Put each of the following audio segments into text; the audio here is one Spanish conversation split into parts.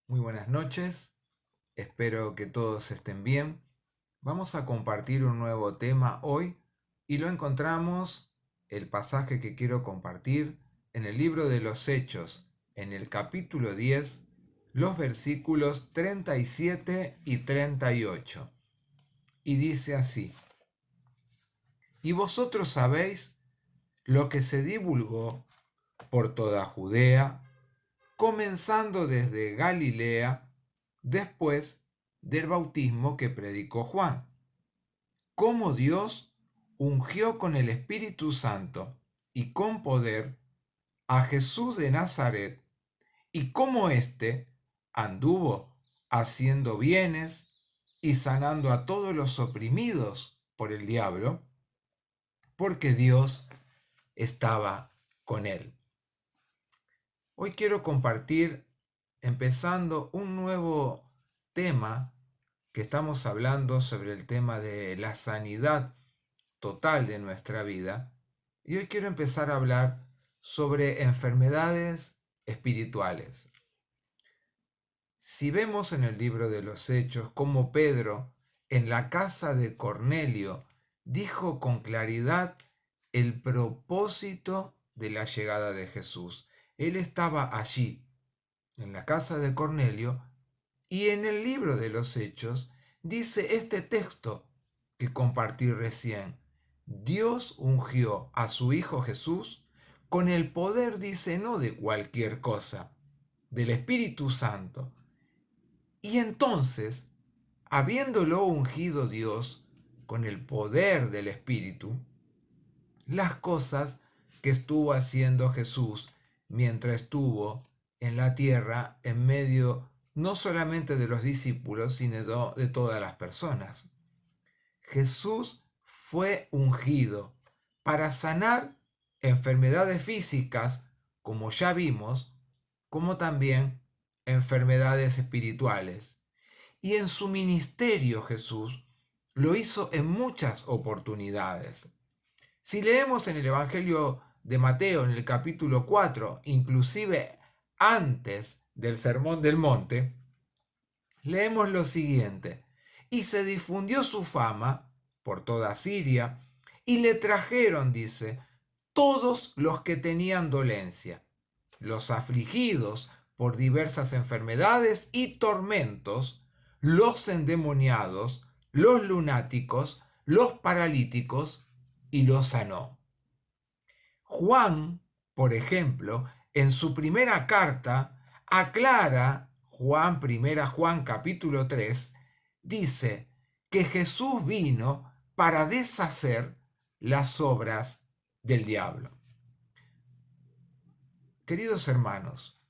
Muy buenas noches, espero que todos estén bien. Vamos a compartir un nuevo tema hoy y lo encontramos, el pasaje que quiero compartir, en el libro de los Hechos, en el capítulo 10, los versículos 37 y 38. Y dice así: Y vosotros sabéis lo que se divulgó por toda Judea, comenzando desde Galilea, después del bautismo que predicó Juan, cómo Dios ungió con el Espíritu Santo y con poder a Jesús de Nazaret, y cómo éste anduvo haciendo bienes y sanando a todos los oprimidos por el diablo, porque Dios estaba con él. Hoy quiero compartir, empezando un nuevo tema, que estamos hablando sobre el tema de la sanidad total de nuestra vida. Y hoy quiero empezar a hablar sobre enfermedades espirituales. Si vemos en el libro de los Hechos cómo Pedro, en la casa de Cornelio, dijo con claridad el propósito de la llegada de Jesús. Él estaba allí, en la casa de Cornelio, y en el libro de los Hechos dice este texto que compartí recién. Dios ungió a su Hijo Jesús con el poder, dice, no de cualquier cosa, del Espíritu Santo. Y entonces, habiéndolo ungido Dios con el poder del Espíritu, las cosas que estuvo haciendo Jesús mientras estuvo en la tierra en medio no solamente de los discípulos, sino de todas las personas. Jesús fue ungido para sanar enfermedades físicas, como ya vimos, como también enfermedades espirituales. Y en su ministerio Jesús lo hizo en muchas oportunidades. Si leemos en el Evangelio de Mateo, en el capítulo 4, inclusive antes del Sermón del Monte, leemos lo siguiente: y se difundió su fama por toda Siria, y le trajeron, dice, todos los que tenían dolencia, los afligidos por diversas enfermedades y tormentos, los endemoniados, los lunáticos, los paralíticos, y los sanó. Juan, por ejemplo, en su primera carta, aclara, primera Juan capítulo 3, dice que Jesús vino para deshacer las obras del diablo. Queridos hermanos,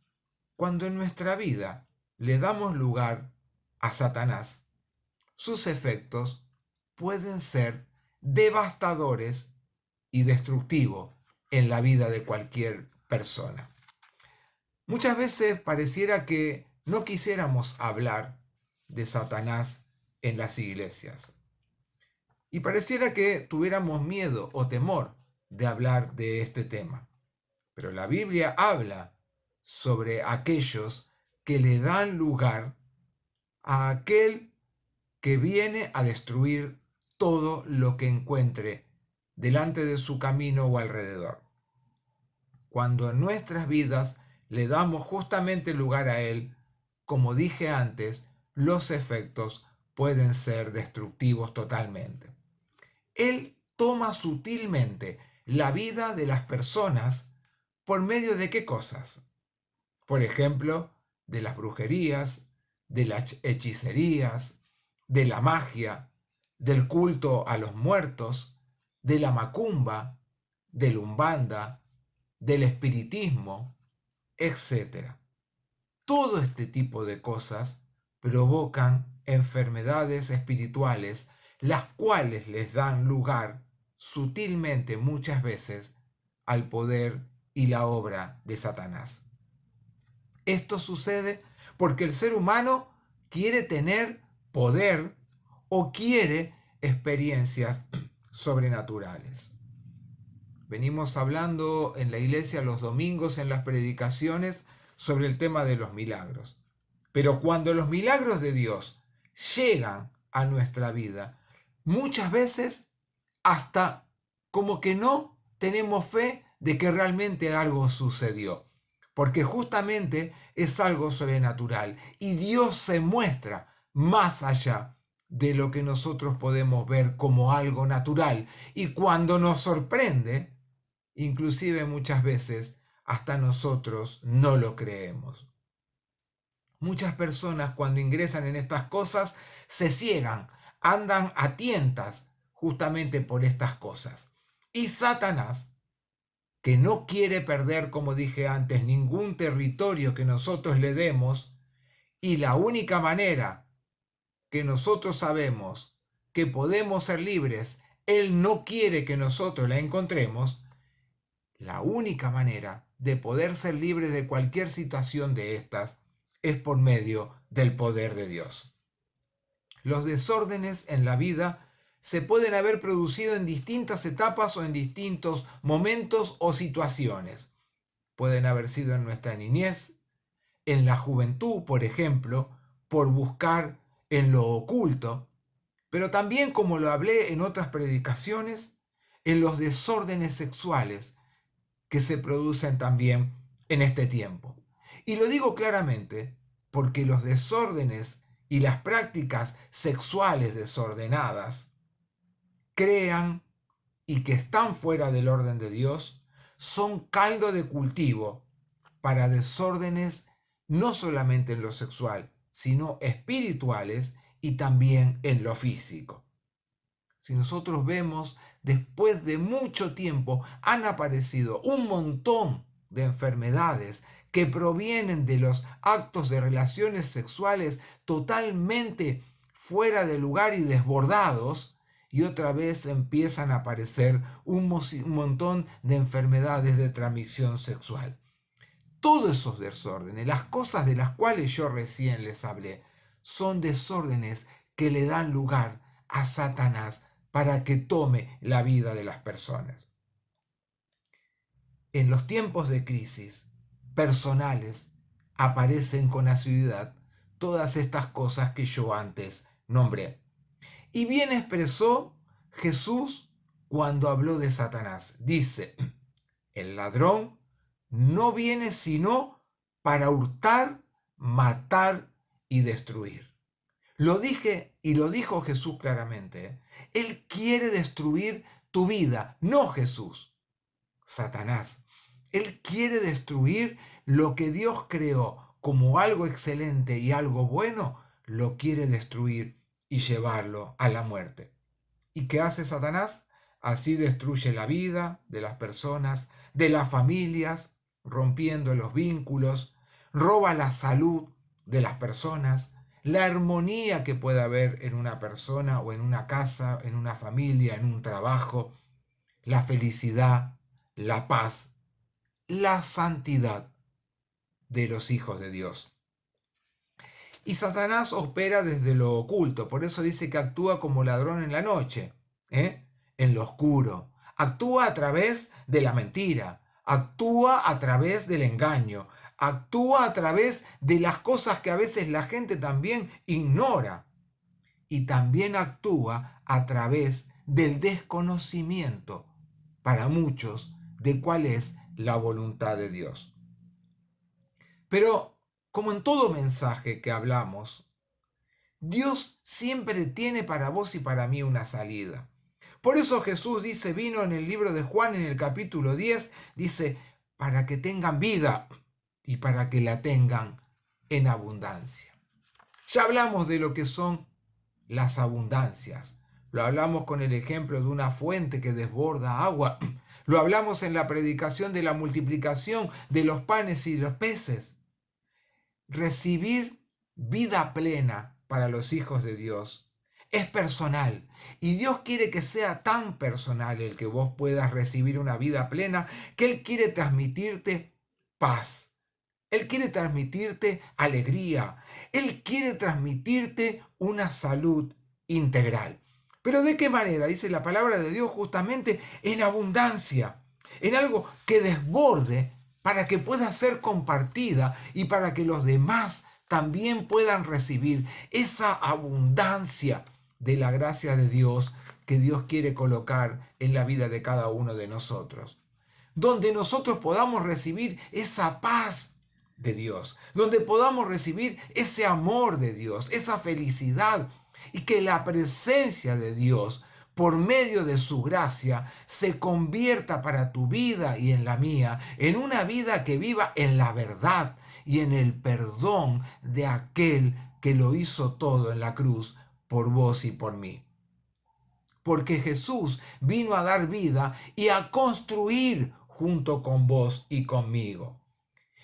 cuando en nuestra vida le damos lugar a Satanás, sus efectos pueden ser devastadores y destructivos en la vida de cualquier persona. Muchas veces pareciera que no quisiéramos hablar de Satanás en las iglesias. Y pareciera que tuviéramos miedo o temor de hablar de este tema. Pero la Biblia habla sobre aquellos que le dan lugar a aquel que viene a destruir todo lo que encuentre delante de su camino o alrededor. Cuando en nuestras vidas le damos justamente lugar a él, como dije antes, los efectos pueden ser destructivos totalmente. Él toma sutilmente la vida de las personas por medio de qué cosas. Por ejemplo, de las brujerías, de las hechicerías, de la magia, del culto a los muertos, de la macumba, del umbanda, del espiritismo, etc. Todo este tipo de cosas provocan enfermedades espirituales, las cuales les dan lugar sutilmente muchas veces al poder y la obra de Satanás. Esto sucede porque el ser humano quiere tener poder o quiere experiencias sobrenaturales. Venimos hablando en la iglesia los domingos en las predicaciones sobre el tema de los milagros. Pero cuando los milagros de Dios llegan a nuestra vida, muchas veces hasta como que no tenemos fe de que realmente algo sucedió. Porque justamente es algo sobrenatural y Dios se muestra más allá de lo que nosotros podemos ver como algo natural. Y cuando nos sorprende, inclusive muchas veces hasta nosotros no lo creemos. Muchas personas cuando ingresan en estas cosas se ciegan, andan a tientas justamente por estas cosas. Y Satanás, que no quiere perder, como dije antes, ningún territorio que nosotros le demos, y la única manera que nosotros sabemos que podemos ser libres, él no quiere que nosotros la encontremos. La única manera de poder ser libres de cualquier situación de estas es por medio del poder de Dios. Los desórdenes en la vida se pueden haber producido en distintas etapas o en distintos momentos o situaciones. Pueden haber sido en nuestra niñez, en la juventud, por ejemplo, por buscar en lo oculto, pero también, como lo hablé en otras predicaciones, en los desórdenes sexuales que se producen también en este tiempo. Y lo digo claramente porque los desórdenes y las prácticas sexuales desordenadas crean y que están fuera del orden de Dios son caldo de cultivo para desórdenes no solamente en lo sexual, sino espirituales y también en lo físico. Si nosotros vemos, después de mucho tiempo han aparecido un montón de enfermedades que provienen de los actos de relaciones sexuales totalmente fuera de lugar y desbordados, y otra vez empiezan a aparecer un montón de enfermedades de transmisión sexual. Todos esos desórdenes, las cosas de las cuales yo recién les hablé, son desórdenes que le dan lugar a Satanás para que tome la vida de las personas. En los tiempos de crisis personales aparecen con asiduidad todas estas cosas que yo antes nombré. Y bien expresó Jesús cuando habló de Satanás. Dice, el ladrón no viene sino para hurtar, matar y destruir. Lo dije y lo dijo Jesús claramente. Él quiere destruir tu vida, no Jesús, Satanás. Él quiere destruir lo que Dios creó como algo excelente y algo bueno, lo quiere destruir y llevarlo a la muerte. ¿Y qué hace Satanás? Así destruye la vida de las personas, de las familias, rompiendo los vínculos, roba la salud de las personas, la armonía que puede haber en una persona o en una casa, en una familia, en un trabajo, la felicidad, la paz, la santidad de los hijos de Dios. Y Satanás opera desde lo oculto, por eso dice que actúa como ladrón en la noche, en lo oscuro. Actúa a través de la mentira, actúa a través del engaño, actúa a través de las cosas que a veces la gente también ignora. Y también actúa a través del desconocimiento para muchos de cuál es la voluntad de Dios. Pero, como en todo mensaje que hablamos, Dios siempre tiene para vos y para mí una salida. Por eso Jesús dice, vino en el libro de Juan en el capítulo 10, dice, para que tengan vida y para que la tengan en abundancia. Ya hablamos de lo que son las abundancias. Lo hablamos con el ejemplo de una fuente que desborda agua. Lo hablamos en la predicación de la multiplicación de los panes y los peces. Recibir vida plena para los hijos de Dios es personal. Y Dios quiere que sea tan personal el que vos puedas recibir una vida plena que Él quiere transmitirte paz. Él quiere transmitirte alegría. Él quiere transmitirte una salud integral. ¿Pero de qué manera? Dice la palabra de Dios justamente en abundancia, en algo que desborde para que pueda ser compartida y para que los demás también puedan recibir esa abundancia de la gracia de Dios que Dios quiere colocar en la vida de cada uno de nosotros. Donde nosotros podamos recibir esa paz de Dios, donde podamos recibir ese amor de Dios, esa felicidad, y que la presencia de Dios por medio de su gracia se convierta para tu vida y en la mía en una vida que viva en la verdad y en el perdón de aquel que lo hizo todo en la cruz por vos y por mí. Porque Jesús vino a dar vida y a construir junto con vos y conmigo.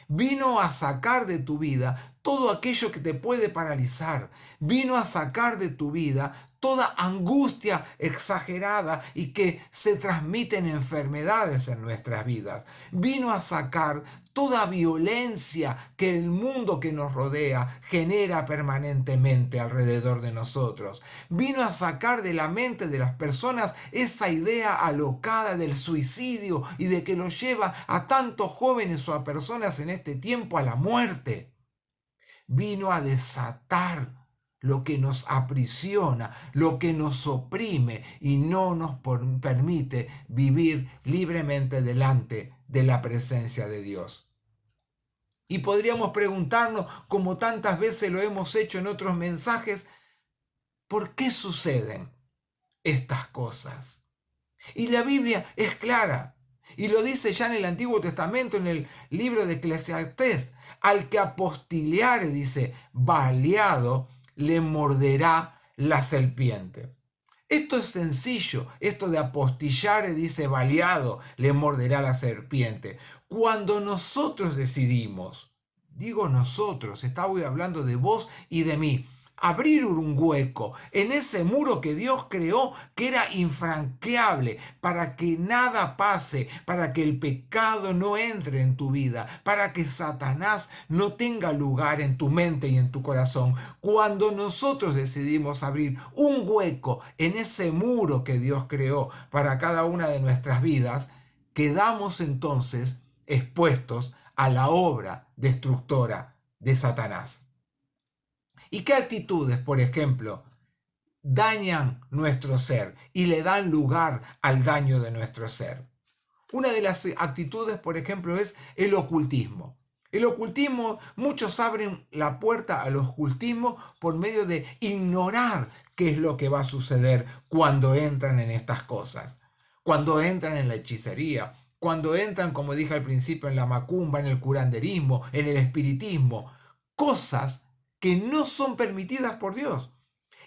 Vino a sacar de tu vida todo aquello que te puede paralizar. Vino a sacar de tu vida toda angustia exagerada y que se transmiten enfermedades en nuestras vidas. Vino a sacar toda violencia que el mundo que nos rodea genera permanentemente alrededor de nosotros. Vino a sacar de la mente de las personas esa idea alocada del suicidio y de que los lleva a tantos jóvenes o a personas en este tiempo a la muerte. Vino a desatar lo que nos aprisiona, lo que nos oprime y no nos permite vivir libremente delante de la presencia de Dios. Y podríamos preguntarnos, como tantas veces lo hemos hecho en otros mensajes, ¿por qué suceden estas cosas? Y la Biblia es clara. Y lo dice ya en el Antiguo Testamento, en el libro de Eclesiastés. Al que apostileare, dice, baleado, le morderá la serpiente. Esto es sencillo, esto de apostillare, dice, baleado, le morderá la serpiente. Cuando nosotros decidimos, digo nosotros, estaba hablando de vos y de mí, abrir un hueco en ese muro que Dios creó, que era infranqueable, para que nada pase, para que el pecado no entre en tu vida, para que Satanás no tenga lugar en tu mente y en tu corazón. Cuando nosotros decidimos abrir un hueco en ese muro que Dios creó para cada una de nuestras vidas, quedamos entonces expuestos a la obra destructora de Satanás. ¿Y qué actitudes, por ejemplo, dañan nuestro ser y le dan lugar al daño de nuestro ser? Una de las actitudes, por ejemplo, es el ocultismo. El ocultismo, muchos abren la puerta al ocultismo por medio de ignorar qué es lo que va a suceder cuando entran en estas cosas. Cuando entran en la hechicería, cuando entran, como dije al principio, en la macumba, en el curanderismo, en el espiritismo. Cosas que no son permitidas por Dios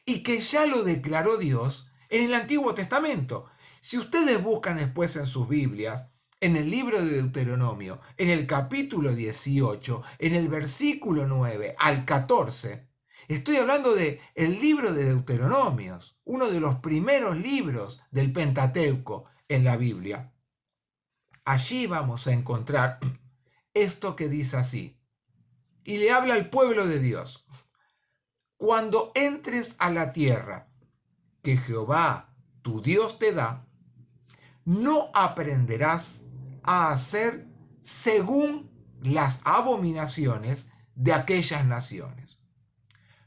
y que ya lo declaró Dios en el Antiguo Testamento. Si ustedes buscan después en sus Biblias, en el libro de Deuteronomio, en el capítulo 18, en el versículo 9 al 14, estoy hablando de el libro de Deuteronomios, uno de los primeros libros del Pentateuco en la Biblia. Allí vamos a encontrar esto que dice así, y le habla al pueblo de Dios. Cuando entres a la tierra que Jehová tu Dios te da, no aprenderás a hacer según las abominaciones de aquellas naciones.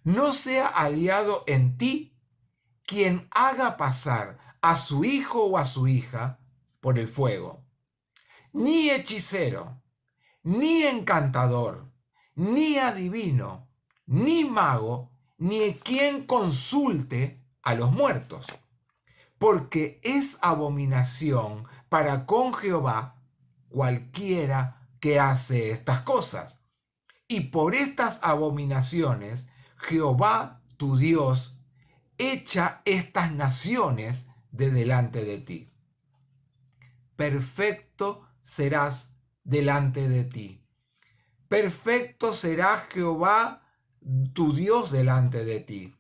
No sea aliado en ti quien haga pasar a su hijo o a su hija por el fuego, ni hechicero, ni encantador, ni adivino, ni mago, ni quien consulte a los muertos, porque es abominación para con Jehová cualquiera que hace estas cosas. Y por estas abominaciones Jehová tu Dios echa estas naciones de delante de ti. Perfecto serás delante de ti. Perfecto será Jehová tu Dios delante de ti,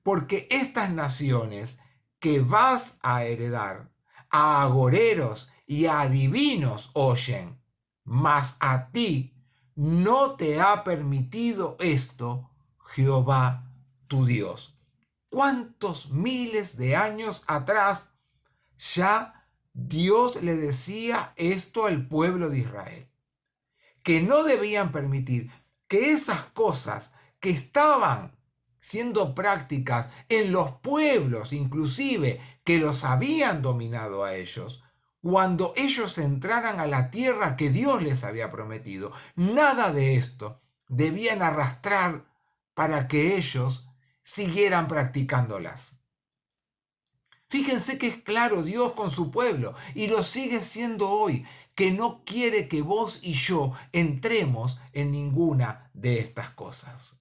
porque estas naciones que vas a heredar a agoreros y a adivinos oyen, mas a ti no te ha permitido esto Jehová tu Dios. ¿Cuántos miles de años atrás ya Dios le decía esto al pueblo de Israel? Que no debían permitir que esas cosas que estaban siendo prácticas en los pueblos, inclusive, que los habían dominado a ellos, cuando ellos entraran a la tierra que Dios les había prometido, nada de esto debían arrastrar para que ellos siguieran practicándolas. Fíjense que es claro Dios con su pueblo y lo sigue siendo hoy, que no quiere que vos y yo entremos en ninguna de estas cosas.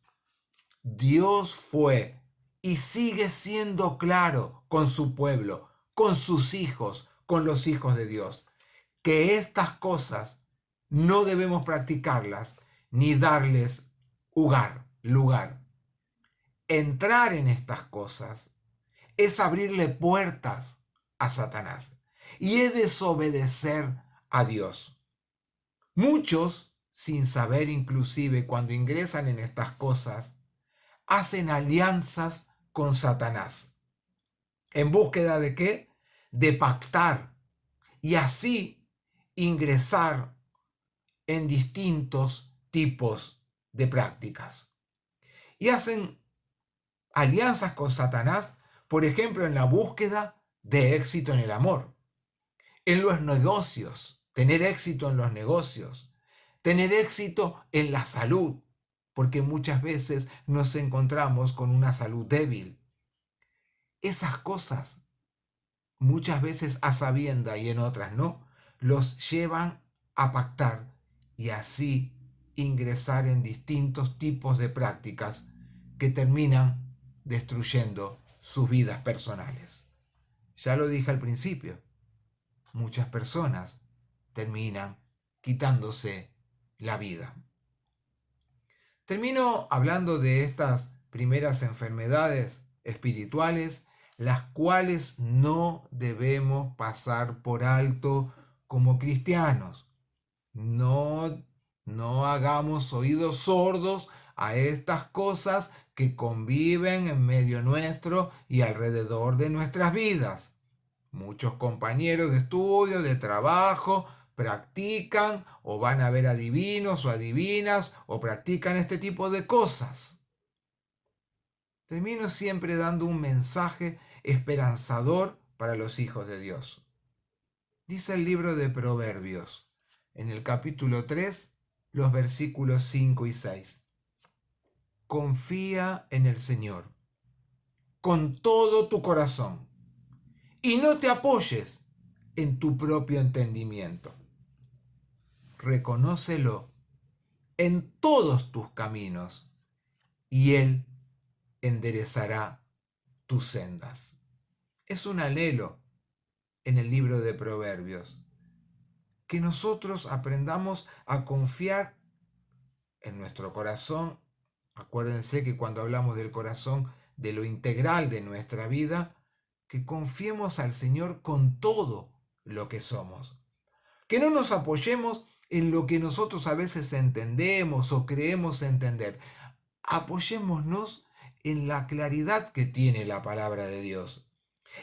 Dios fue y sigue siendo claro con su pueblo, con sus hijos, con los hijos de Dios, que estas cosas no debemos practicarlas ni darles lugar. Entrar en estas cosas es abrirle puertas a Satanás y es desobedecer a Dios. Muchos, sin saber inclusive cuando ingresan en estas cosas, hacen alianzas con Satanás. ¿En búsqueda de qué? De pactar y así ingresar en distintos tipos de prácticas. Y hacen alianzas con Satanás, por ejemplo, en la búsqueda de éxito en el amor, en los negocios, tener éxito en los negocios, tener éxito en la salud, porque muchas veces nos encontramos con una salud débil. Esas cosas, muchas veces a sabienda y en otras no, los llevan a pactar y así ingresar en distintos tipos de prácticas que terminan destruyendo sus vidas personales. Ya lo dije al principio, muchas personas terminan quitándose la vida. Termino hablando de estas primeras enfermedades espirituales, las cuales no debemos pasar por alto como cristianos. No hagamos oídos sordos a estas cosas que conviven en medio nuestro y alrededor de nuestras vidas. Muchos compañeros de estudio, de trabajo, practican o van a ver adivinos o adivinas o practican este tipo de cosas. Termino siempre dando un mensaje esperanzador para los hijos de Dios. Dice el libro de Proverbios, en el capítulo 3, los versículos 5 y 6. Confía en el Señor con todo tu corazón y no te apoyes en tu propio entendimiento. Reconócelo en todos tus caminos y Él enderezará tus sendas. Es un anhelo en el libro de Proverbios que nosotros aprendamos a confiar en nuestro corazón. Acuérdense que cuando hablamos del corazón, de lo integral de nuestra vida, que confiemos al Señor con todo lo que somos. Que no nos apoyemos en lo que nosotros a veces entendemos o creemos entender. Apoyémonos en la claridad que tiene la palabra de Dios.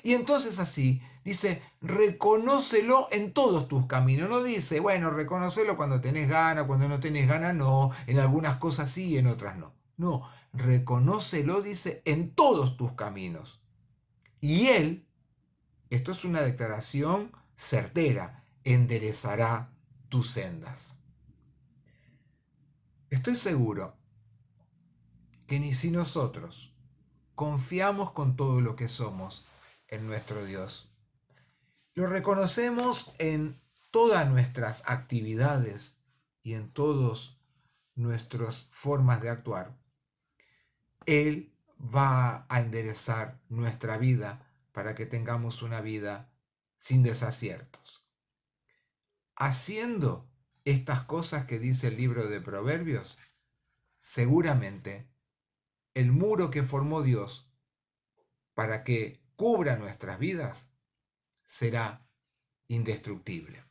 Y entonces así, dice, reconócelo en todos tus caminos. No dice, bueno, reconócelo cuando tenés gana, cuando no tenés gana, no. En algunas cosas sí y en otras no. No, reconócelo, dice, en todos tus caminos. Y Él, esto es una declaración certera, enderezará tus sendas. Estoy seguro que ni si nosotros confiamos con todo lo que somos en nuestro Dios, lo reconocemos en todas nuestras actividades y en todas nuestras formas de actuar, Él va a enderezar nuestra vida para que tengamos una vida sin desaciertos. Haciendo estas cosas que dice el libro de Proverbios, seguramente el muro que formó Dios para que cubra nuestras vidas será indestructible.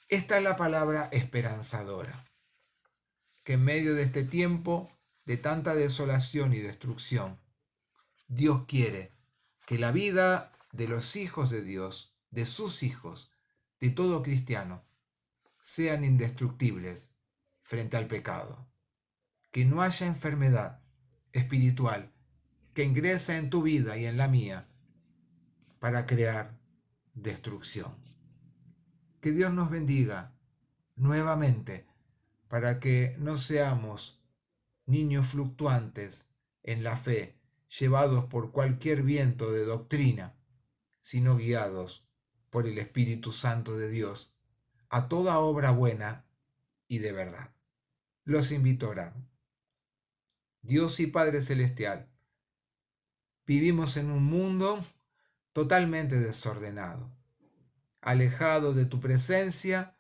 Esta es la palabra esperanzadora, que en medio de este tiempo de tanta desolación y destrucción, Dios quiere que la vida de los hijos de Dios, de sus hijos, de todo cristiano, sean indestructibles frente al pecado. que no haya enfermedad espiritual que ingrese en tu vida y en la mía para crear destrucción. Que Dios nos bendiga nuevamente para que no seamos niños fluctuantes en la fe, llevados por cualquier viento de doctrina, sino guiados por el Espíritu Santo de Dios a toda obra buena y de verdad. Los invito a orar. Dios y Padre Celestial, vivimos en un mundo totalmente desordenado, alejado de tu presencia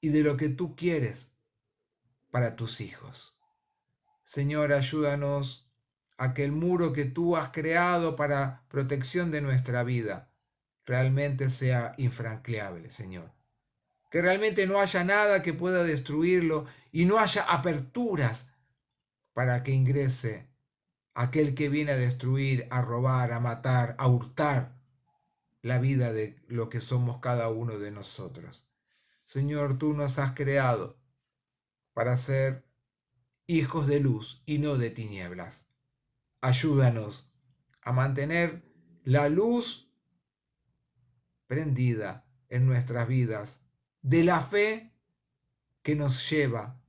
y de lo que tú quieres para tus hijos. Señor, ayúdanos a que el muro que tú has creado para protección de nuestra vida realmente sea infranqueable, Señor. Que realmente no haya nada que pueda destruirlo y no haya aperturas para que ingrese aquel que viene a destruir, a robar, a matar, a hurtar la vida de lo que somos cada uno de nosotros. Señor, tú nos has creado para ser hijos de luz y no de tinieblas. Ayúdanos a mantener la luz prendida en nuestras vidas de la fe que nos lleva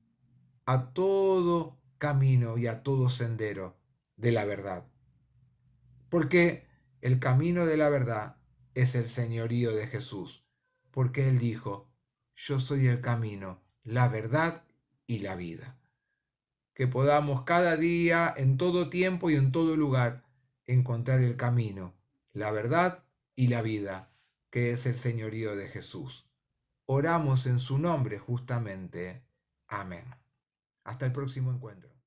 a todo camino y a todo sendero de la verdad. Porque el camino de la verdad es el señorío de Jesús. Porque Él dijo, yo soy el camino, la verdad y la vida. Que podamos cada día, en todo tiempo y en todo lugar, encontrar el camino, la verdad y la vida, que es el señorío de Jesús. Oramos en su nombre justamente. Amén. Hasta el próximo encuentro.